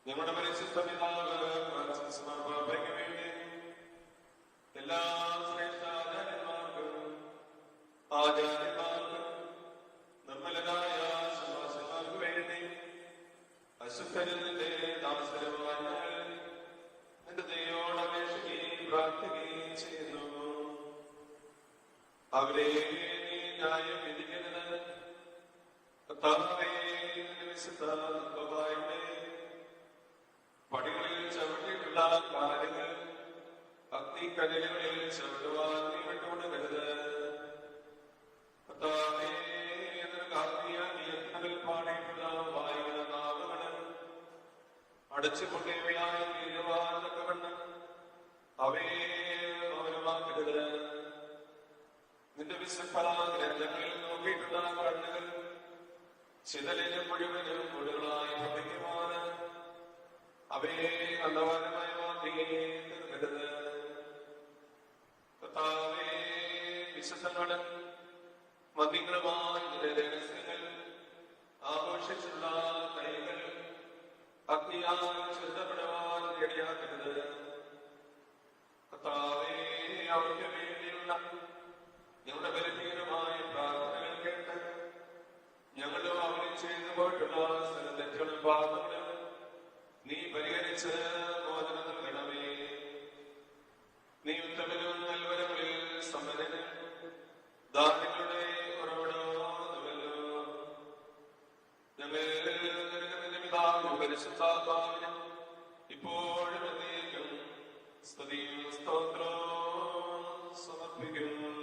ഞങ്ങളുടെ പരിശുദ്ധ പിതാവ് ഫ്രാൻസിസ് മാർപ്പാപ്പയ്ക്ക് വേണ്ടി എല്ലാ ശ്രേഷ്ഠാചാര്യന്മാർക്കും ആചാര്യന്മാർക്കും നിർമ്മലരായ ശുഭാശന്മാർക്ക് വേണ്ടി അശുദ്ധരന്റെ ദാസരമായ എന്റെ ദൈവയോട് അപേക്ഷിക്കുകയും പ്രാർത്ഥിക്കുകയും ചെയ്യുന്നു. അവരെ ന്യായം വിധിക്കരുത്. കർത്താവേ, വിശുദ്ധ പടികളിൽ ചവിട്ടിയിട്ടുള്ള കാര്യങ്ങൾ അഗ്നിക്കനലുകളിൽ ചവിട്ടുവാൻ നീ വിട്ടുകൊടുക്കരുത്. കർത്താവേ, പാടിയിട്ടുള്ള വായുവിന നാമങ്ങൾ അടച്ചുകൊണ്ടേവയായി തീരുവാൻ തക്കവണ്ണം അവയെ മൗനമാക്കരുത്. നിന്റെ വിശുദ്ധ ഗ്രന്ഥങ്ങളിൽ നോക്കിയിട്ടുള്ള കണ്ണുകൾ ചിതലിനും മുഴുവനും മുഴുവനായി പഠിക്കുവാന് അവയെ അന്ധവാനമായി മാറ്റിയത്. കർത്താവേ, വിശുദ്ധങ്ങളും മദ്യങ്ങളുമായ രഹസ്യങ്ങൾ ആഘോഷിച്ചുള്ള കൈകൾ അഗ്നിയാൽ ശുദ്ധപ്പെടുവാൻ ഇടയാക്കരുത്. കർത്താവേ, അവർക്ക് വേണ്ടിയുള്ള ഞങ്ങളുടെ ബലഹീനമായ പ്രാർത്ഥനകൾ കേട്ട് ഞങ്ങളും അവരെ ചെയ്തു പോയിട്ടുള്ള തെറ്റുകളും പാപങ്ങളും നീ പരിഹരിച്ച് മോചനം നൽകണമേ. നീ ഉത്തമനും നൽവരങ്ങളിൽ സമ്പന്നനും ദാനങ്ങളുടെ ഉറവിടമാകുന്നുവല്ലോ. ഞങ്ങൾ നിന്റെ പിതാവിനും പരിശുദ്ധാത്മാവിനും ഇപ്പോഴും എന്നേക്കും സ്തുതിയും സ്തോത്രവും സമർപ്പിക്കുന്നു.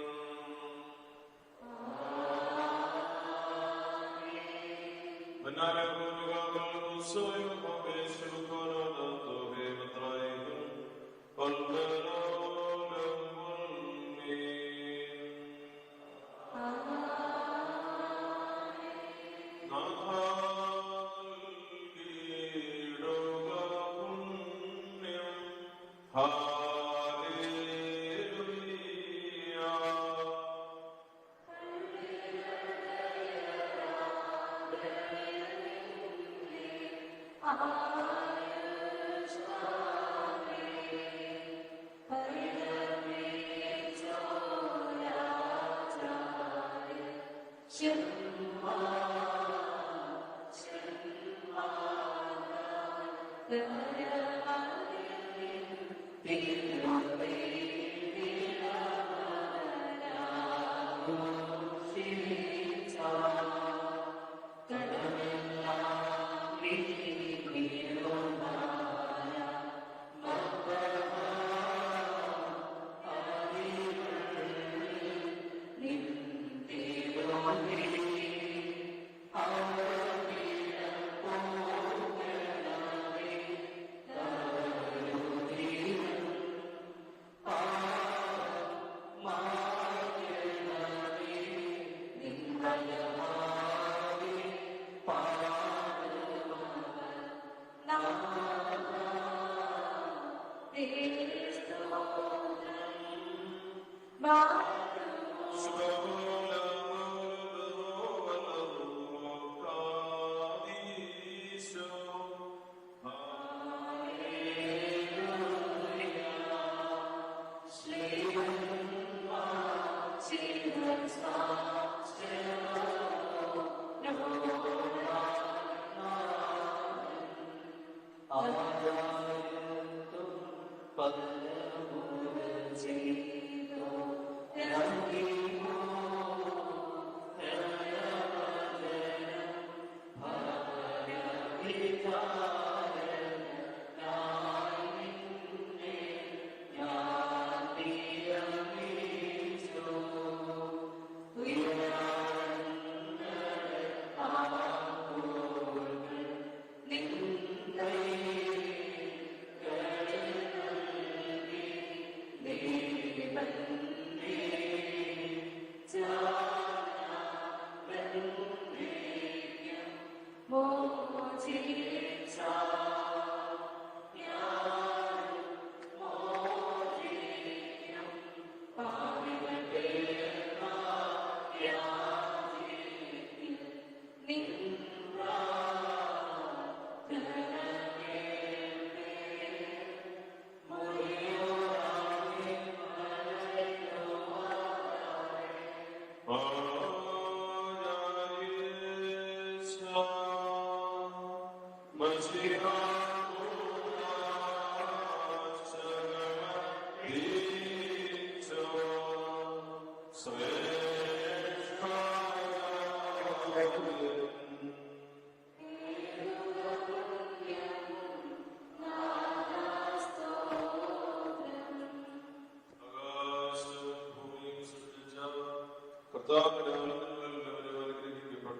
모지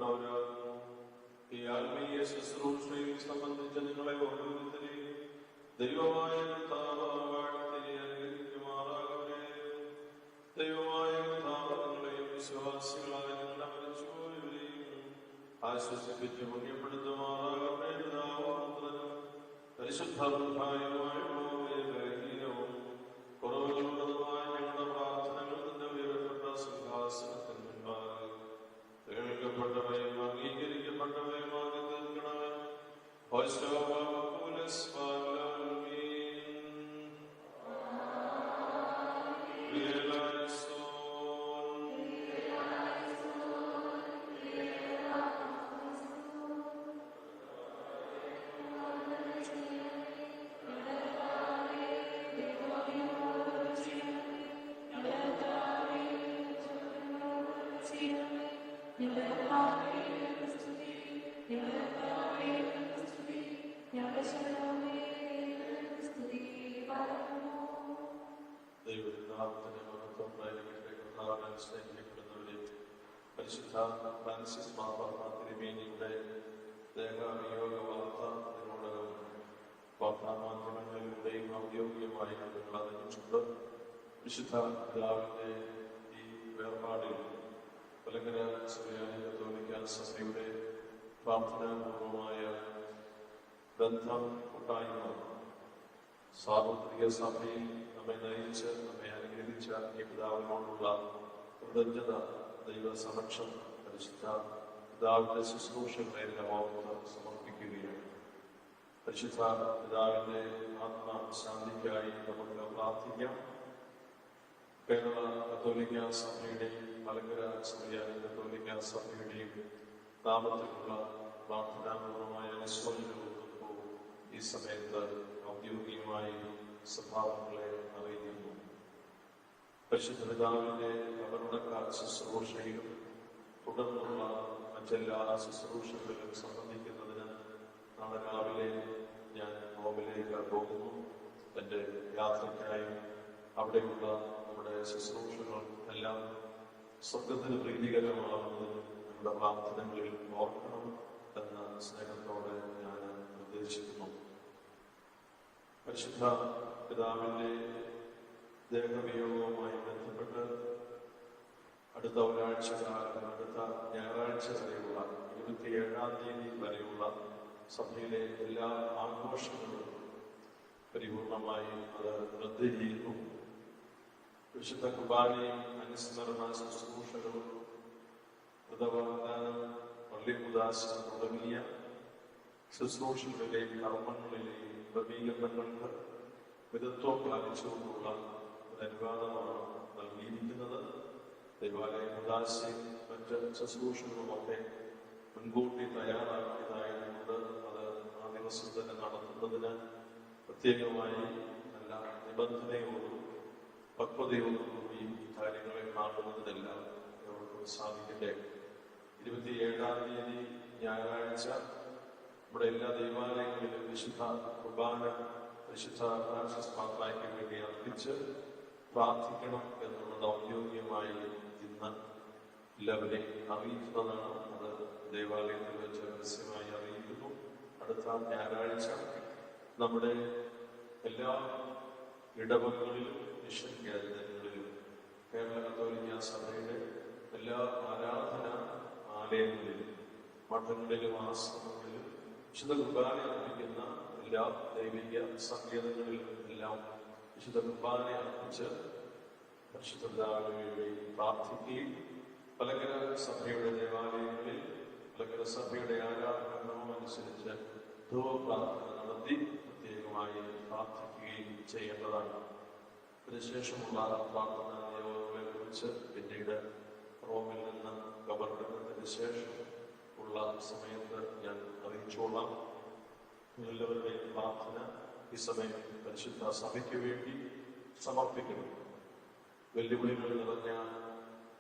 പ്രിയപ്പെട്ടവരാകുന്നു. ഈ ആത്മീയ ശുശ്രൂഷയിൽ സംബന്ധിച്ച നിങ്ങളെ ഓരോരുത്തരെയും ദൈവമായ കർത്താവ് വാഴ്ത്തി അനുഗ്രഹിക്കുമാറാകട്ടെ. ദൈവമായ കർത്താവ് നിങ്ങളെയും വിശ്വാസികളായ നിങ്ങളുടെ മരിച്ചുപോയവരെയും ആശ്വസിപ്പിച്ച് പുണ്യപ്പെടുത്തുമാറാകട്ടെ. പിതാവും പുത്രനും പരിശുദ്ധാത്മാവുമായ ബലഹീനവും കുറവുകളുള്ളതുമായ ഞങ്ങളുടെ പ്രാർത്ഥനകൾ നിന്റെ ഉയരപ്പെട്ട സിംഹാസനത്തിൽ മുൻപാകെ കേൾക്കപ്പെട്ടവയും അംഗീകരിക്കപ്പെട്ടവയുമാകെ തീർക്കണമേ. പരിശുദ്ധ ഫ്രാൻസിസ് മാർപ്പാപ്പ തിരുമേനിയുടെ ദേഹാവിയോഗ വാർത്ത ഇതിനോടകം വാർത്താമാധ്യമങ്ങളിലൂടെയും ഔദ്യോഗികമായി നിങ്ങൾ അറിയിച്ചിട്ടുണ്ട്. വിശുദ്ധ പിതാവിന്റെ ഈ വേർപാടിൽ മലങ്കര സുറിയാനി കത്തോലിക്ക സഭയുടെ പ്രാർത്ഥനാപൂർവമായ ബന്ധം കൂട്ടായ്മ സാർവത്രിക സഭയിൽ നമ്മെ നയിച്ച് നമ്മെ അനുഗ്രഹിച്ച ഈ പിതാവിനോടുള്ള കൃതജ്ഞത ദൈവ സമക്ഷം പരിശുദ്ധ പിതാവിന്റെ ശുശ്രൂഷകളെ ഓർത്ത് സമർപ്പിക്കുകയാണ്. പരിശുദ്ധ പിതാവിന്റെ ആത്മശാന്തിക്കായി നമുക്ക് പ്രാർത്ഥിക്കാം. കേരള കത്തോലിക്ക സഭയുടെയും മലങ്കര സുറിയാനി കത്തോലിക്ക സഭയുടെയും നാമത്തിലുള്ള പ്രാർത്ഥനാപൂർവമായ അനുശോചനങ്ങൾക്കൊപ്പം ഈ സമയത്ത് ഔദ്യോഗികമായി സഭാംഗങ്ങളെ അറിയിക്കുന്നു. പരിശുദ്ധ പിതാവിന്റെ കബറടക്ക ശുശ്രൂഷയിലും തുടർന്നുള്ള മറ്റെല്ലാ ശുശ്രൂഷകളിലും സംബന്ധിക്കുന്നതിന് നാളെ രാവിലെ ഞാൻ റോമിലേക്ക് പോകുന്നു. എൻ്റെ യാത്രയ്ക്കായി അവിടെയുള്ള നമ്മുടെ ശുശ്രൂഷകൾ എല്ലാം സ്വർഗത്തിന് പ്രീതികരമാകുന്നതിന് നമ്മുടെ പ്രാർത്ഥനകളിൽ ഓർക്കണം എന്ന സ്നേഹത്തോടെ ഞാൻ നിർദ്ദേശിക്കുന്നു. പരിശുദ്ധ പിതാവിന്റെ ദേഹവിയോഗവുമായി ബന്ധപ്പെട്ട് അടുത്ത ഒരാഴ്ച കാലം, അടുത്ത ഞായറാഴ്ച വരെയുള്ള 27-ാം തീയതി വരെയുള്ള സഭയിലെ എല്ലാ ആഘോഷങ്ങളും പരിപൂർണമായി അത് റദ്ദ് ചെയ്യുന്നു. വിശുദ്ധ കുർബാനയും അനുസ്മരണ ശുശ്രൂഷകളും വ്രതവാഗ്ദാനം, പള്ളി ഉദാശ തുടങ്ങിയ ശുശ്രൂഷകളിലെയും കർമ്മങ്ങളിലെയും ക്രമീകരണങ്ങൾക്ക് മിതത്വം പാലിച്ചുകൊണ്ടുള്ള അനുവാദമാണ് നൽകിയിരിക്കുന്നത്. ദൈവാലയ ഉദാശയും മറ്റ് ശുശ്രൂഷകളുമൊക്കെ മുൻകൂട്ടി തയ്യാറാക്കിയതായതുകൊണ്ട് അത് ആ ദിവസം തന്നെ നടത്തുന്നതിന് പ്രത്യേകമായി നല്ല നിബന്ധനയോടും പക്വതയോടും കൂടി ഈ കാര്യങ്ങളെ കാണുന്നതിനെല്ലാം നമുക്ക് സാധിക്കട്ടെ. 27-ാം തീയതി ഞായറാഴ്ച നമ്മുടെ എല്ലാ ദൈവാലയങ്ങളിലും വിശുദ്ധ കുർബാന വിശുദ്ധ ഫ്രാൻസിസ് പാപ്പായ്ക്ക് വേണ്ടി അർപ്പിച്ച് പ്രാർത്ഥിക്കണം എന്നുള്ളത് ഔദ്യോഗികമായി ഇന്ന് എല്ലാവരെയും അറിയിക്കുന്നതാണ്. അത് ദേവാലയത്തിൽ വെച്ച് രഹസ്യമായി അറിയിക്കുന്നു. അടുത്ത ഞായറാഴ്ച നമ്മുടെ എല്ലാ ഇടവകളിലും മിഷൻ കേന്ദ്രങ്ങളിലും കേരള കത്തോലിക്ക സഭയുടെ എല്ലാ ആരാധന ആലയങ്ങളിലും മഠങ്ങളിലും ആശ്രമങ്ങളിലും വിശുദ്ധ കുർബാന അർപ്പിക്കുന്ന എല്ലാ ദൈവിക സങ്കേതങ്ങളിലും എല്ലാം വിശുദ്ധ കുർബാന അർപ്പിച്ച് പരിശുദ്ധ പിതാവിന് വേണ്ടി പ്രാർത്ഥിക്കുകയും മലങ്കര സഭയുടെ ദേവാലയങ്ങളിൽ മലങ്കര സഭയുടെ ആരാധനക്രമം അനുസരിച്ച് ധൂപപ്രാർത്ഥന നടത്തി പ്രത്യേകമായി പ്രാർത്ഥിക്കുകയും ചെയ്യേണ്ടതാണ്. അതിനുശേഷമുള്ള പ്രാർത്ഥനാ നിയോഗങ്ങളെ കുറിച്ച് പിന്നീട് റോമിൽ നിന്ന് കബറടക്കത്തിന് ശേഷം ഉള്ള സമയത്ത് ഞാൻ അറിയിച്ചോളാം. എല്ലാവരുടെയും പ്രാർത്ഥന ഈ സമയം പരിശുദ്ധ സഭയ്ക്ക് വേണ്ടി സമർപ്പിക്കണം. വെല്ലുവിളികൾ നിറഞ്ഞ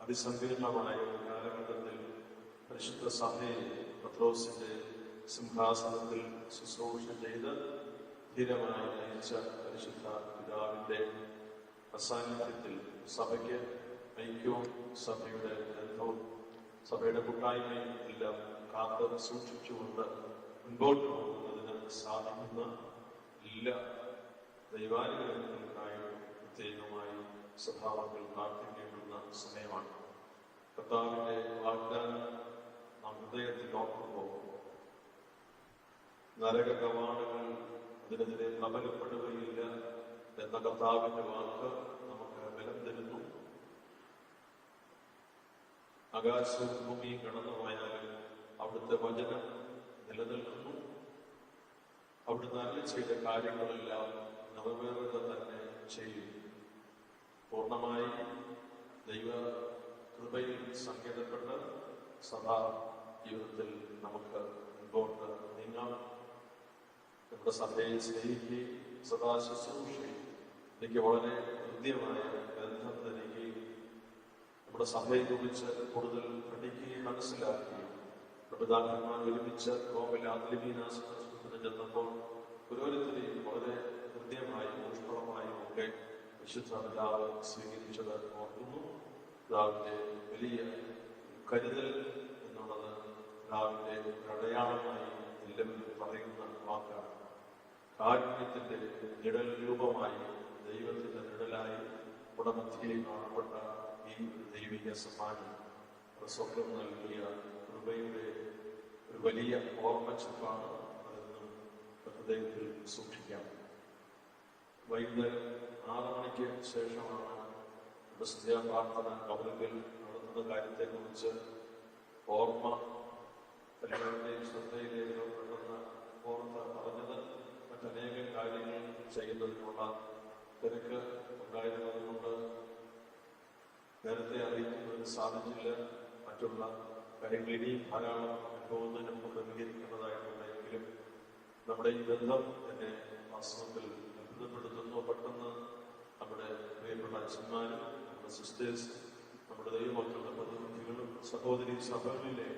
അതിസങ്കീർണമായ ഒരു കാലഘട്ടത്തിൽ പരിശുദ്ധ സഭയെ പത്രോസിന്റെ സിംഹാസനത്തിൽ ശുശ്രൂഷ ചെയ്ത് ധീരമായി നയിച്ച പരിശുദ്ധ പിതാവിന്റെ അസാന്നിധ്യത്തിൽ സഭയ്ക്ക് ഐക്യവും സഭയുടെ ബന്ധവും സഭയുടെ കൂട്ടായ്മയും എല്ലാം കാത്ത് സൂക്ഷിച്ചുകൊണ്ട് മുൻപോട്ട് പോകുന്നതിന് സാധിക്കുന്ന എല്ലാ ദൈവാനുഗ്രഹങ്ങൾക്കായി പ്രത്യേകമായി സഭാവങ്ങൾ പ്രാർത്ഥിക്കേണ്ടുന്ന സമയമാണ്. കർത്താവിന്റെ വാഗ്ദാനം നാം ഹൃദയത്തിൽ ഓർക്കുമ്പോൾ നരക കവാടങ്ങൾ അതിനെതിരെ പ്രബലപ്പെടുകയില്ല എന്ന കർത്താവിന്റെ വാക്ക് നമുക്ക് ബലം തരുന്നു. ആകാശവും ഭൂമിയും കടന്നു പോയാലും അവിടുത്തെ വചനം നിലനിൽക്കുന്നു. അവിടുന്ന് അരുളി ചെയ്ത കാര്യങ്ങളെല്ലാം നിറവേറുക തന്നെ ചെയ്യും. പൂർണ്ണമായി ദൈവ കൃപയിൽ സംഗീതപ്പെട്ട് സഭാ ജീവിതത്തിൽ നമുക്ക് മുൻപോട്ട് നീങ്ങാം. നമ്മുടെ സഭയെ സ്നേഹിക്കുകയും സദാ ശുശ്രൂഷയും എനിക്ക് വളരെ ഹൃദ്യമായ ബന്ധം തരികയും നമ്മുടെ സഭയെ കുറിച്ച് കൂടുതൽ പഠിക്കുകയും മനസ്സിലാക്കുകയും പിതാക്കന്മാർ ഒരുമിച്ച് റോമിലെ ആത്മീയനാശത്തിന് ചെന്നപ്പോൾ ഓരോരുത്തരെയും വളരെ ഹൃദ്യമായും ഊഷ്മളമായും ഒക്കെ വിശുദ്ധ പിതാവ് സ്വീകരിച്ചത് ഓർക്കുന്നു. പിതാവിന്റെ വലിയ കരുതൽ എന്നുള്ളത് പിതാവിന്റെ അടയാളമായി എല്ലാവരും പറയുന്ന വാക്കാണ്. കാരുണ്യത്തിന്റെ നിഴൽ രൂപമായി ദൈവത്തിന്റെ നിഴലായി ഉടമധ്യയിൽ കാണപ്പെട്ട ഈ ദൈവിക സമ്മാനം സ്വർഗം നൽകിയ കൃപയുടെ ഒരു വലിയ ഓർമ്മച്ചപ്പാണ്. അതെന്നും ഹൃദയത്തിൽ സൂക്ഷിക്കാം. വൈകുന്നേരം 6 മണിക്ക് ശേഷമാണ് പ്രാർത്ഥന കവലകൾ നടത്തുന്ന കാര്യത്തെക്കുറിച്ച് ഓർമ്മ എല്ലാവരുടെയും ശ്രദ്ധയിലേക്ക് പെട്ടെന്ന് ഓർത്ത് പറഞ്ഞത്. മറ്റനേകം കാര്യങ്ങൾ ചെയ്യുന്നതിനുള്ള തിരക്ക് ഉണ്ടായിരുന്നതുകൊണ്ട് നേരത്തെ അറിയിക്കുന്നതിന് സാധിച്ചില്ല. മറ്റുള്ള കാര്യങ്ങൾ ഇനിയും ധാരാളം അനുഭവത്തിനും ക്രമീകരിക്കുന്നതായിട്ടുണ്ടെങ്കിലും നമ്മുടെ ഈ ബന്ധം എന്നെ വാസ്തവത്തിൽ അത്ഭുതപ്പെടുത്തുന്നു. പെട്ടെന്ന് നമ്മുടെ പ്രിയപ്പെട്ട അച്ഛന്മാരും നമ്മുടെ സിസ്റ്റേഴ്സ്, നമ്മുടെ ദൈവമക്കളുടെ പ്രതിനിധികളും സഹോദരി സഭകളിലെ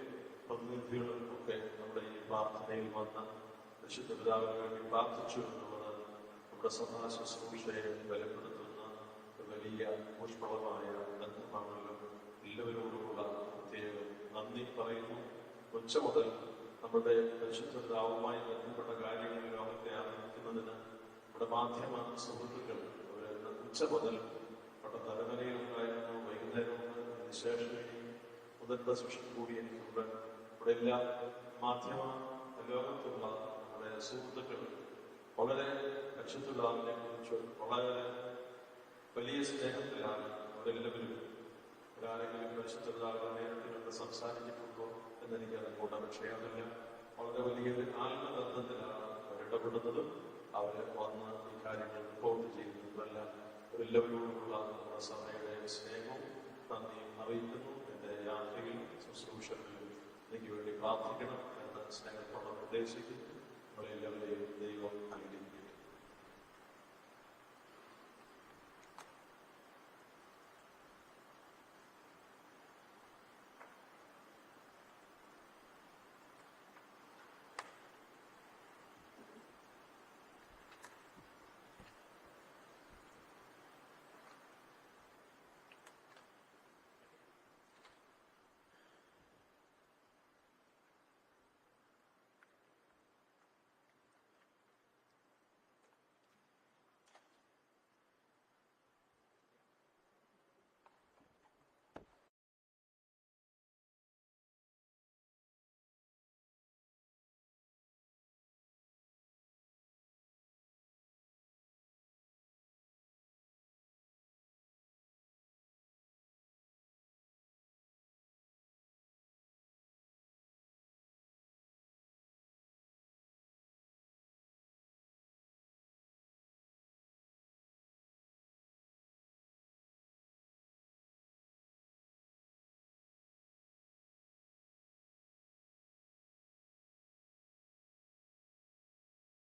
പ്രതിനിധികളും ഒക്കെ നമ്മുടെ ഈ പ്രാർത്ഥനയിൽ വന്ന് വിശുദ്ധ പിതാവിന് വേണ്ടി പ്രാർത്ഥിച്ചു എന്നുള്ളത് നമ്മുടെ സഭാ ശുശ്രൂഷയെ ബലപ്പെടുത്തുന്ന ഒരു വലിയ ഊഷ്മളമായ ബന്ധമാണല്ലോ. എല്ലാവരോടുമുള്ള പ്രത്യേകം നന്ദി പറയുന്നു. ഉച്ച മുതൽ നമ്മുടെ വിശുദ്ധ പിതാവുമായി ബന്ധപ്പെട്ട കാര്യങ്ങൾ ലോകത്തെ അറിയിക്കുന്നതിന് നമ്മുടെ മാധ്യമ സുഹൃത്തുക്കൾ അവരെ ഉച്ച മുതൽ നമ്മുടെ തലവരയിലുണ്ടായിരുന്നു. വൈകുന്നേരമുണ്ട്, അതിനുശേഷം മുതൽ സൃഷ്ടി കൂടി എനിക്കുണ്ട്. ഇവിടെ എല്ലാ മാധ്യമ ലോകത്തുള്ള നമ്മുടെ സുഹൃത്തുക്കൾ വളരെ ലക്ഷ്യത്തുള്ളതിനെ കുറിച്ച് വളരെ വലിയ സ്നേഹത്തിലാണ് അവരെല്ലാവരും. ഒരാരെങ്കിലും പരിശുദ്ധതാകുന്ന നേരത്തെ കണ്ട് സംസാരിച്ചിട്ടുണ്ടോ എന്നെനിക്ക് അതുകൊണ്ട് വിഷയമില്ല. വളരെ വലിയൊരു ആത്മബന്ധത്തിലാണ് അവരിടപെടുന്നതും അവർ വന്ന് ഈ കാര്യങ്ങൾ റിപ്പോർട്ട് ചെയ്യുന്നതുമല്ല. അവരെല്ലാവരോടുമുള്ള നമ്മുടെ സഭയുടെ സ്നേഹവും നന്ദിയും അറിയിക്കുന്നു. എൻ്റെ യാത്രയിൽ ശുശ്രൂഷകളിലും എനിക്ക് വേണ്ടി പ്രാർത്ഥിക്കണം എന്ന് സ്നേഹത്തോടെ നിർദ്ദേശിക്കുന്നു. നമ്മളെല്ലാവരെയും ദൈവം അനുഗ്രഹിക്കും.